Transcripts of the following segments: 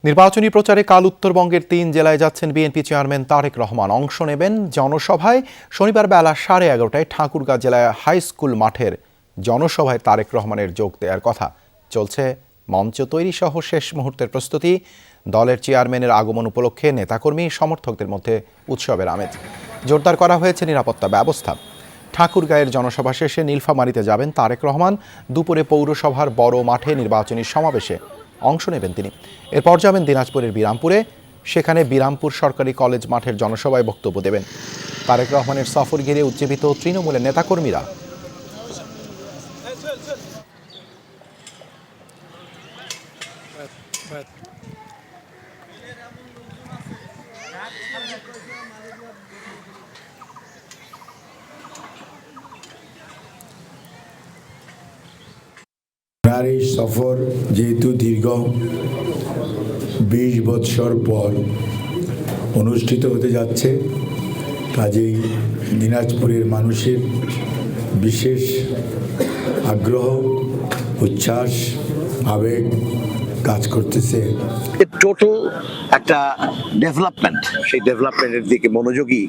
নির্বাচনী প্রচারে কাল উত্তরবঙ্গের ৩ জেলায় যাচ্ছেন বিএনপি চেয়ারম্যান তারেক রহমান। অংশ নেবেন জনসভায়। শনিবার বেলা 11:30টায় ঠাকুরগাঁ জেলায় হাই স্কুল মাঠের জনসভায় তারেক রহমানের যোগ দেওয়ার কথা। চলছে মঞ্চ তৈরি সহ শেষ মুহূর্তের প্রস্তুতি। দলের চেয়ারম্যানের আগমন উপলক্ষে নেতাকর্মী সমর্থকদের মধ্যে উৎসবের আমেজ। জোরদার করা হয়েছে নিরাপত্তা ব্যবস্থা। ঠাকুরগাঁয়ের জনসভা শেষে নীলফামারীতে যাবেন তারেক রহমান। দুপুরে পৌরসভার বড় মাঠে নির্বাচনী সমাবেশে অংশ নেবেন তিনি। এরপর যাবেন দিনাজপুরের বিরামপুরে। সেখানে বিরামপুর সরকারি কলেজ মাঠের জনসভায় বক্তব্য দেবেন। তারেক রহমানের সফর ঘিরে উজ্জীবিত তৃণমূলের নেতাকর্মীরা। এই সফর যেহেতু দীর্ঘ 20 বৎসর পর অনুষ্ঠিত হতে যাচ্ছে, কাজেই দিনাজপুরের মানুষের বিশেষ আগ্রহ, উচ্ছ্বাস, আবেগ কাজ করতেছে। টোটাল একটা ডেভেলপমেন্ট, সেই ডেভেলপমেন্টের দিকে মনোযোগী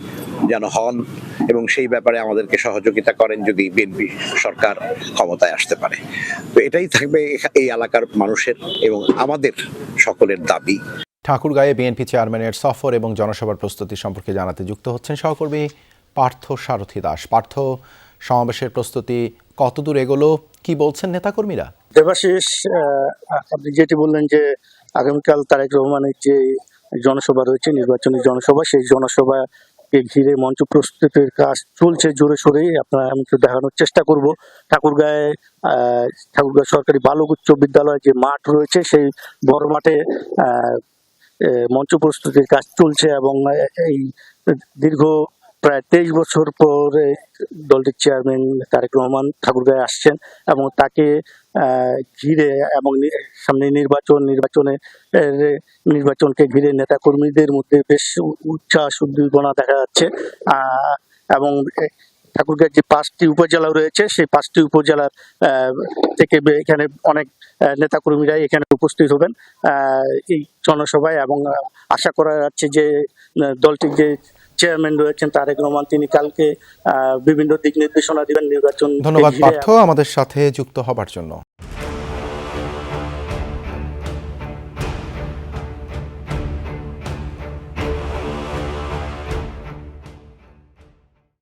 যেন হন এবং সেই ব্যাপারে আমাদেরকে সহযোগিতা করেন যদি বিএনপি সরকার ক্ষমতায় আসতে পারে। তো এটাই থাকবে এই এলাকার মানুষের এবং আমাদের সকলের দাবি। ঠাকুরগাঁয়ে বিএনপি চেয়ারম্যানের সফর এবং জনসভার প্রস্তুতি সম্পর্কে জানাতে যুক্ত হচ্ছেন সহকর্মী পার্থ সারথী দাস। পার্থ, সমাবেশের প্রস্তুতি কতদূর এগোলো, কি বলছেন নেতাকর্মীরা? দেবাশিস, আপনি যেটি বললেন যে আগামীকাল তারেক রহমানের যে জনসভা রয়েছে, নির্বাচনী জনসভা, সেই জনসভাকে ঘিরে মঞ্চ প্রস্তুতির কাজ চলছে জোরে সোরে। আমি একটু দেখানোর চেষ্টা করব। ঠাকুরগাঁও সরকারি বালক উচ্চ বিদ্যালয় যে মাঠ রয়েছে, সেই বড় মাঠে মঞ্চ প্রস্তুতির কাজ চলছে এবং এই দীর্ঘ প্রায় 23 বছর পরে দলটির চেয়ারম্যান তারেক রহমান ঠাকুরগাঁয়ে আসছেন এবং তাকে ঘিরে এবং সামনে নির্বাচনকে ঘিরে নেতাকর্মীদের মধ্যে বেশ উচ্ছ্বাস উদ্দীপনা দেখা যাচ্ছে। এবং ঠাকুরগাঁয়ের যে 5টি উপজেলা রয়েছে, সেই 5টি উপজেলার থেকে এখানে অনেক নেতাকর্মীরাই এখানে উপস্থিত হবেন এই জনসভায় এবং আশা করা যাচ্ছে যে দলটির যে চেয়ারম্যান রয়েছেন তারেক রহমান, তিনি কালকে বিভিন্ন দিক নির্দেশনা দিবেন নির্বাচন। ধন্যবাদ পার্থ আমাদের সাথে যুক্ত হবার জন্য।